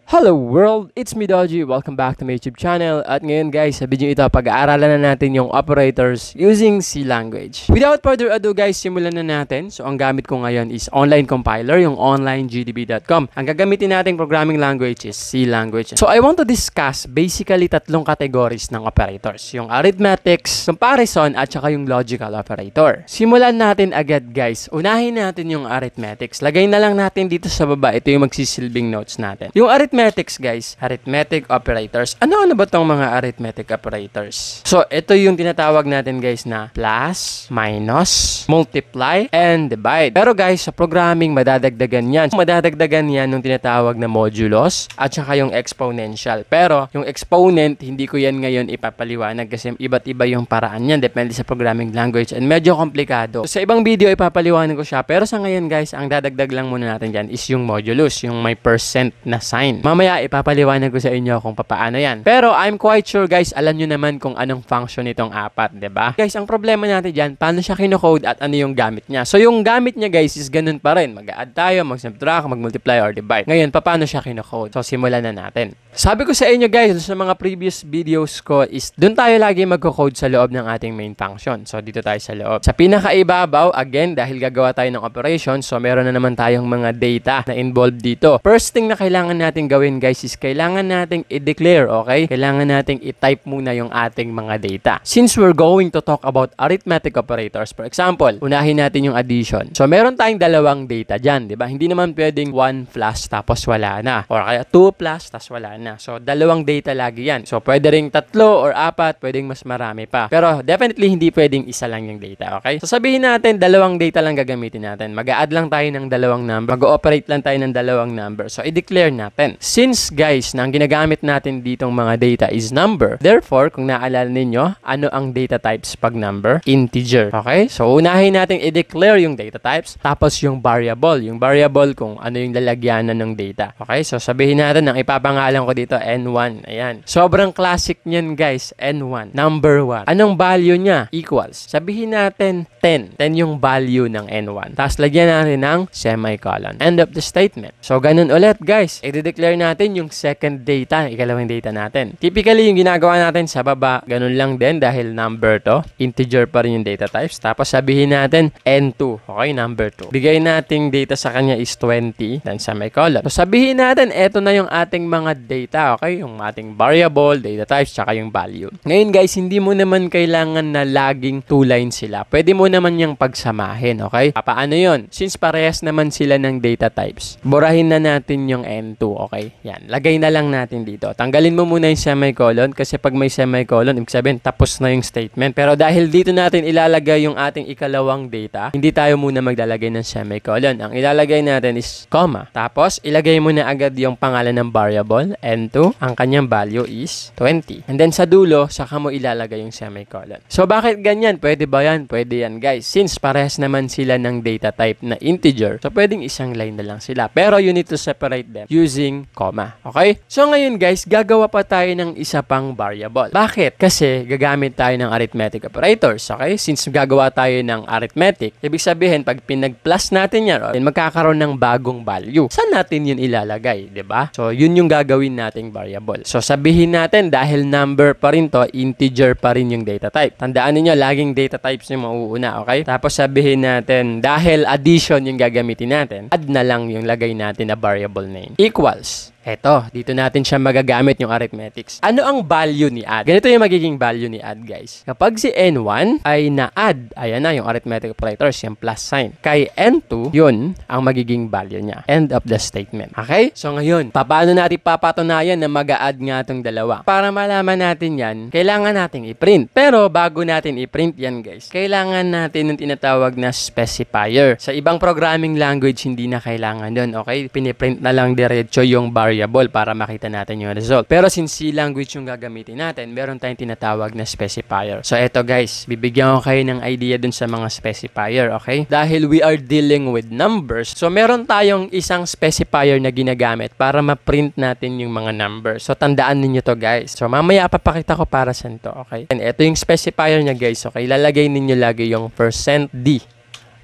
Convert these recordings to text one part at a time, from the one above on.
Hello world! It's me Doji. Welcome back to my YouTube channel. At ngayon guys, sa video ito, pag-aaralan na natin yung operators using C language. Without further ado guys, simulan na natin. So ang gamit ko ngayon is online compiler, yung onlinegdb.com. Ang gagamitin nating programming language is C language. So I want to discuss basically tatlong categories ng operators. Yung arithmetics, comparison, at saka yung logical operator. Simulan natin agad guys. Unahin natin yung arithmetics. Lagay na lang natin dito sa baba. Ito yung magsisilbing notes natin. Yung arithmetics guys, arithmetic operators. Ano ba tong mga arithmetic operators? So, ito yung tinatawag natin guys na plus, minus, multiply, and divide. Pero guys, sa programming, madadagdagan yan. Madadagdagan yan ng tinatawag na modulos at saka yung exponential. Pero, yung exponent, hindi ko yan ngayon ipapaliwanag kasi iba't iba yung paraan yan. Depende sa programming language and medyo komplikado. So, sa ibang video, ipapaliwanag ko siya. Pero sa ngayon guys, ang dadagdag lang muna natin dyan is yung modulus, yung may percent na sign. Mamaya, ipapaliwanag ko sa inyo kung paano yan. Pero, I'm quite sure, guys, alam nyo naman kung anong function itong apat, ba? Diba? Guys, ang problema natin dyan, paano siya kinocode at ano yung gamit niya. So, yung gamit niya, guys, is ganun pa rin. Mag-add tayo, mag-subtract, mag-multiply, or divide. Ngayon, paano siya kinocode? So, simulan na natin. Sabi ko sa inyo, guys, sa mga previous videos ko is, dun tayo lagi magko-code sa loob ng ating main function. So, dito tayo sa loob. Sa pinakaibabaw, again, dahil gagawa tayo ng operation, so, meron na naman tayong mga data na involved dito. First thing na kailangan natin gawin guys is kailangan nating i-declare, okay? Kailangan nating i-type muna yung ating mga data. Since we're going to talk about arithmetic operators, for example, unahin natin yung addition. So, meron tayong dalawang data dyan, di ba? Hindi naman pwedeng 1 plus tapos wala na. Or kaya 2 plus tapos wala na. So, dalawang data lagi yan. So, pwede ring 3 or 4, pwedeng mas marami pa. Pero, definitely hindi pwedeng isa lang yung data, okay? So, sabihin natin, dalawang data lang gagamitin natin. Mag-a-add lang tayo ng dalawang number. Mag-ooperate lang tayo ng dalawang number. So, i-declare natin. Since guys, na ang ginagamit natin ditong mga data is number, therefore, kung naalala ninyo, ano ang data types pag number? Integer. Okay? So, unahin natin i-declare yung data types, tapos yung variable. Yung variable kung ano yung lalagyanan ng data. Okay? So, sabihin natin, ang ipapangalan ko dito, N1. Ayan. Sobrang classic niyan guys, N1. Number 1. Anong value niya? Equals. Sabihin natin, 10. 10 yung value ng N1. Tapos, lagyan natin ng semicolon. End of the statement. So, ganun ulit guys. I-declare natin yung second data, ikalawang data natin. Typically, yung ginagawa natin sa baba, ganun lang din dahil number to. Integer pa rin yung data types. Tapos, sabihin natin N2. Okay, number 2. Bigay nating data sa kanya is 20. Then, semicolon. So, sabihin natin, eto na yung ating mga data. Okay, yung ating variable, data types, tsaka yung value. Ngayon guys, hindi mo naman kailangan na laging 2 lines sila. Pwede mo naman yung pagsamahin. Okay? Paano yun? Since parehas naman sila ng data types, burahin na natin yung N2. Okay? Yan. Lagay na lang natin dito. Tanggalin mo muna yung semicolon kasi pag may semicolon, ibig sabihin tapos na yung statement. Pero dahil dito natin ilalagay yung ating ikalawang data, hindi tayo muna maglalagay ng semicolon. Ang ilalagay natin is comma. Tapos, ilagay mo na agad yung pangalan ng variable, N2. Ang kanyang value is 20. And then sa dulo, saka mo ilalagay yung semicolon. So, bakit ganyan? Pwede ba yan? Pwede yan, guys. Since parehas naman sila ng data type na integer, so pwedeng isang line na lang sila. Pero you need to separate them using comma. Okay? So, ngayon, guys, gagawa pa tayo ng isa pang variable. Bakit? Kasi gagamit tayo ng arithmetic operators. Okay? Since gagawa tayo ng arithmetic, ibig sabihin, pag pinag-plus natin yan, magkakaroon ng bagong value. Saan natin yun ilalagay? Diba? So, yun yung gagawin nating variable. So, sabihin natin, dahil number pa rin to, integer pa rin yung data type. Tandaan niyo laging data types yung mauuna, okay? Tapos, sabihin natin, dahil addition yung gagamitin natin, add na lang yung lagay natin na variable name. Equals. Eto, dito natin siya magagamit yung arithmetics. Ano ang value ni add? Ganito yung magiging value ni add, guys. Kapag si N1 ay na-add, ayan na yung arithmetic operators, yung plus sign. Kay N2, yun ang magiging value niya. End of the statement. Okay? So ngayon, paano natin papatunayan na mag-a-add nga itong dalawa? Para malaman natin yan, kailangan natin i-print. Pero bago natin i-print yan, guys, kailangan natin ng tinatawag na specifier. Sa ibang programming language, hindi na kailangan dun. Okay? Piniprint na lang diretso yung variable para makita natin yung result. Pero since C language yung gagamitin natin, meron tayong tinatawag na specifier. So, eto guys, bibigyan ko kayo ng idea dun sa mga specifier, okay? Dahil we are dealing with numbers, so meron tayong isang specifier na ginagamit para ma-print natin yung mga numbers. So, tandaan ninyo to guys. So, mamaya papakita ko para saan to, okay? And eto yung specifier niya guys, okay? Lalagay ninyo lagi yung %D.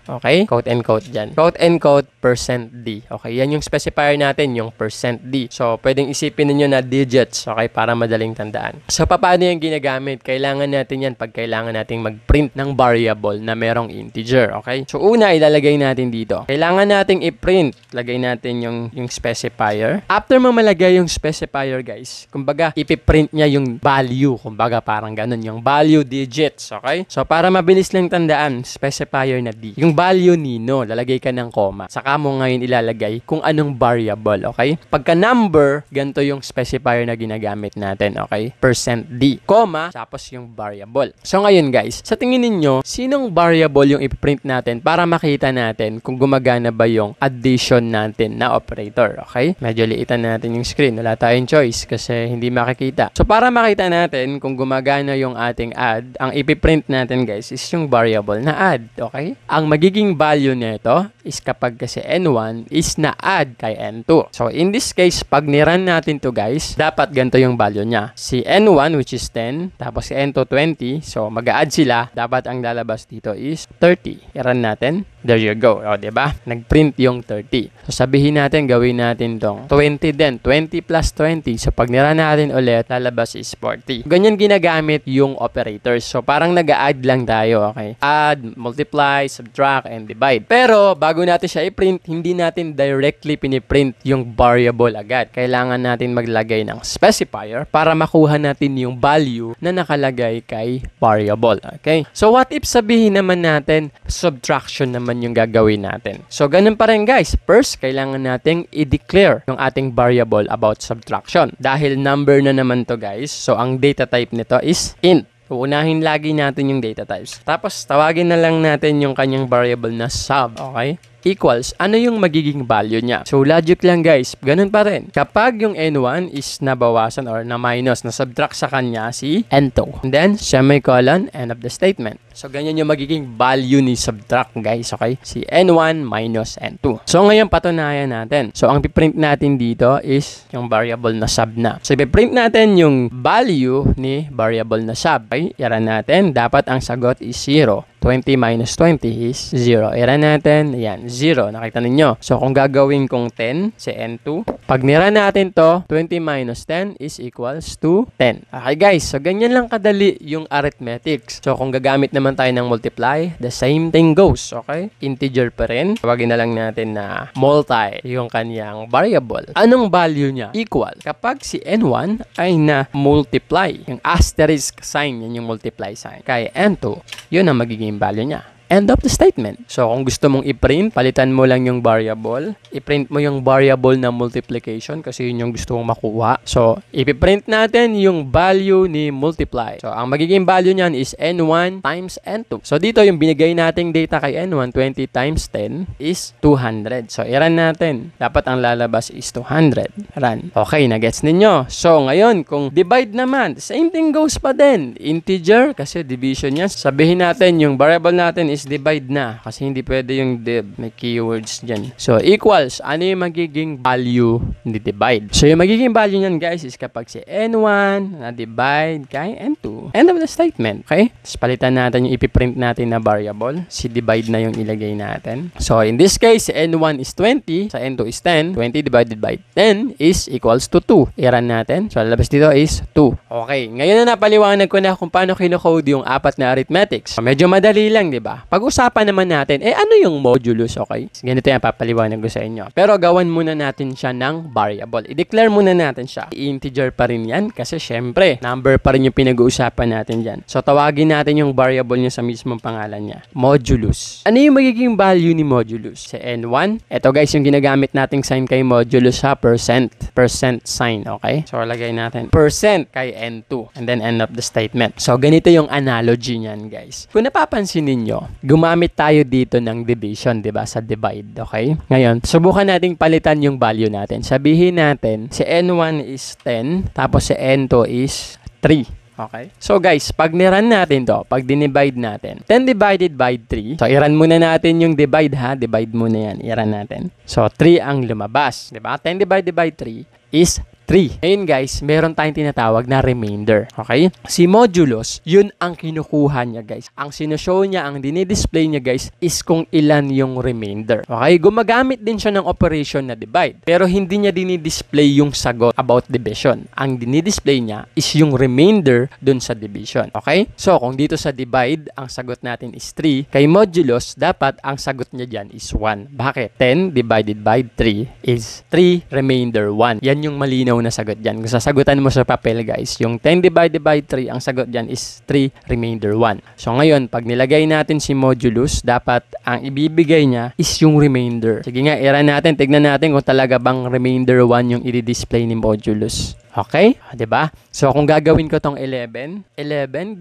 Okay? Quote and quote dyan. Quote and quote %d. Okay? Yan yung specifier natin, yung %d. So, pwedeng isipin ninyo na digits. Okay? Para madaling tandaan. So, paano yung ginagamit? Kailangan natin yan pag kailangan nating mag-print ng variable na merong integer. Okay? So, una, ilalagay natin dito. Kailangan nating i-print. Lagay natin yung specifier. After mo malagay yung specifier, guys, kumbaga, ipiprint niya yung value. Kumbaga, parang ganun. Yung value digits. Okay? So, para mabilis lang tandaan, specifier na d. Yung value nino, lalagay ka ng comma. Saka mo ngayon ilalagay kung anong variable. Okay? Pagka number, ganito yung specifier na ginagamit natin. Okay? %d. Comma, tapos yung variable. So, ngayon, guys, sa tingin ninyo, sinong variable yung ipiprint natin para makita natin kung gumagana ba yung addition natin na operator. Okay? Medyo liitan natin yung screen. Wala tayong choice kasi hindi makikita. So, para makita natin kung gumagana yung ating add, ang ipiprint natin, guys, is yung variable na add. Okay? Ang magiging value nito is kapag kasi n1 is na-add kay n2. So, in this case, pag niran natin to, guys, dapat ganito yung value niya. Si n1, which is 10, tapos si n2, 20. So, mag-a-add sila. Dapat ang lalabas dito is 30. I-run natin. There you go. O, diba? Nag-print yung 30. So, sabihin natin, gawin natin tong 20 din. 20 plus 20. So, pag nira natin ulit, lalabas is 40. Ganyan ginagamit yung operators. So, parang nag-a-add lang tayo. Okay? Add, multiply, subtract, and divide. Pero, bago natin siya i-print, hindi natin directly piniprint yung variable agad. Kailangan natin maglagay ng specifier para makuha natin yung value na nakalagay kay variable. Okay? So, what if sabihin naman natin, subtraction naman yung gagawin natin. So, ganun pa rin, guys. First, kailangan nating i-declare yung ating variable about subtraction. Dahil number na naman to, guys. So, ang data type nito is int. Uunahin lagi natin yung data types. Tapos, tawagin na lang natin yung kanyang variable na sub. Okay? Equals, ano yung magiging value niya? So, logic lang, guys. Ganun pa rin. Kapag yung n1 is nabawasan or na minus, na subtract sa kanya si n2. And then, semicolon, end of the statement. So, ganyan yung magiging value ni subtract, guys. Okay? Si n1 minus n2. So, ngayon, patunayan natin. So, ang piprint natin dito is yung variable na sub na. So, ipiprint natin yung value ni variable na sub. Okay? Yaran natin. Dapat ang sagot is 0. 20 minus 20 is 0. Iran natin, yan, 0. Nakita ninyo. So, kung gagawin kong 10, si N2, pag nira natin to, 20 minus 10 is equals to 10. Okay, guys. So, ganyan lang kadali yung arithmetics. So, kung gagamit naman tayo ng multiply, the same thing goes. Okay? Integer pa rin. Tawagin na lang natin na multi yung kanyang variable. Anong value niya? Equal. Kapag si N1 ay na-multiply, yung asterisk sign, yan yung multiply sign, kay N2, yun ang magiging value niya. End of the statement. So, kung gusto mong i-print, palitan mo lang yung variable. I-print mo yung variable na multiplication kasi yun yung gusto mong makuha. So, i-print natin yung value ni multiply. So, ang magiging value niyan is n1 times n2. So, dito yung binigay nating data kay n1, 20 times 10 is 200. So, i-run natin. Dapat ang lalabas is 200. Run. Okay, na-gets ninyo. So, ngayon, kung divide naman, same thing goes pa din. Integer, kasi division yan. Sabihin natin, yung variable natin is divide na kasi hindi pwede yung div. May keywords dyan. So, equals. Ano yung magiging value ni divide? So, yung magiging value nyan, guys, is kapag si n1 na divide kay n2. End of the statement. Okay? Tapos, palitan natin yung ipiprint natin na variable. Si divide na yung ilagay natin. So, in this case, si n1 is 20. Sa n2 is 10. 20 divided by 10 is equals to 2. I-run natin. So, lalabas dito is 2. Okay. Ngayon na napaliwanag ko na kung paano kinocode yung apat na arithmetics. So, medyo madali lang, di ba? Pag-usapan naman natin, ano yung modulus, okay? Ganito yan, papaliwanag ko sa inyo. Pero gawan muna natin siya ng variable. I-declare muna natin siya. I-integer pa rin yan kasi syempre, number pa rin yung pinag-uusapan natin dyan. So, tawagin natin yung variable niya sa mismong pangalan niya. Modulus. Ano yung magiging value ni modulus? Sa N1, ito guys, yung ginagamit nating sign kay modulus sa percent. Percent sign, okay? So, lagay natin percent kay N2. And then, end of the statement. So, ganito yung analogy niyan, guys. Kung napapansin ninyo, gumamit tayo dito ng division, 'di ba? Sa divide, okay? Ngayon, subukan nating palitan yung value natin. Sabihin natin, si N1 is 10, tapos si N2 is 3. Okay? So guys, pag niran natin to, pag dinivide natin, 10 divided by 3, so i-run muna natin yung divide ha, divide muna yan, i-run natin. So 3 ang lumabas, 'di ba? 10 divided by 3 is 3. Ngayon guys, meron tayong tinatawag na remainder. Okay? Si modulus, yun ang kinukuha niya guys. Ang sinoshow niya, ang dinidisplay niya guys, is kung ilan yung remainder. Okay? Gumagamit din siya ng operation na divide. Pero hindi niya dinidisplay yung sagot about division. Ang dinidisplay niya is yung remainder dun sa division. Okay? So, kung dito sa divide, ang sagot natin is 3. Kay modulus, dapat ang sagot niya dyan is 1. Bakit? 10 divided by 3 is 3 remainder 1. Yan yung malinaw na sagot dyan. Kung sasagutan mo sa papel guys, yung 10 divided by 3, ang sagot dyan is 3 remainder 1. So ngayon, pag nilagay natin si modulus, dapat ang ibibigay niya is yung remainder. Sige nga, i-run natin. Tignan natin kung talaga bang remainder 1 yung i-display ni modulus. Okay? Diba? So, kung gagawin ko tong 11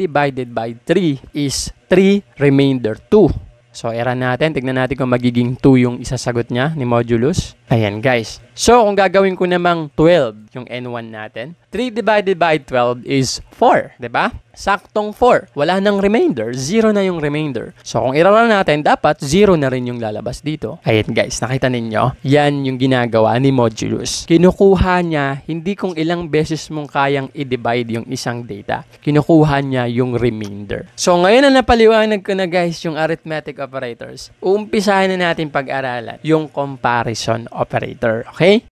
divided by 3 is 3 remainder 2. So, i-run natin. Tignan natin kung magiging 2 yung isasagot niya ni modulus. Ayan, guys. So, kung gagawin ko namang 12, yung N1 natin, 3 divided by 12 is 4. Diba? Saktong 4. Wala nang remainder. 0 na yung remainder. So, kung i-run natin, dapat 0 na rin yung lalabas dito. Ayan, guys. Nakita ninyo? Yan yung ginagawa ni modulus. Kinukuha niya, hindi kung ilang beses mong kayang i-divide yung isang data. Kinukuha niya yung remainder. So, ngayon na napaliwanag ko na, guys, yung arithmetic operators. Uumpisahan na natin pag-aralan yung comparison operator. Okay?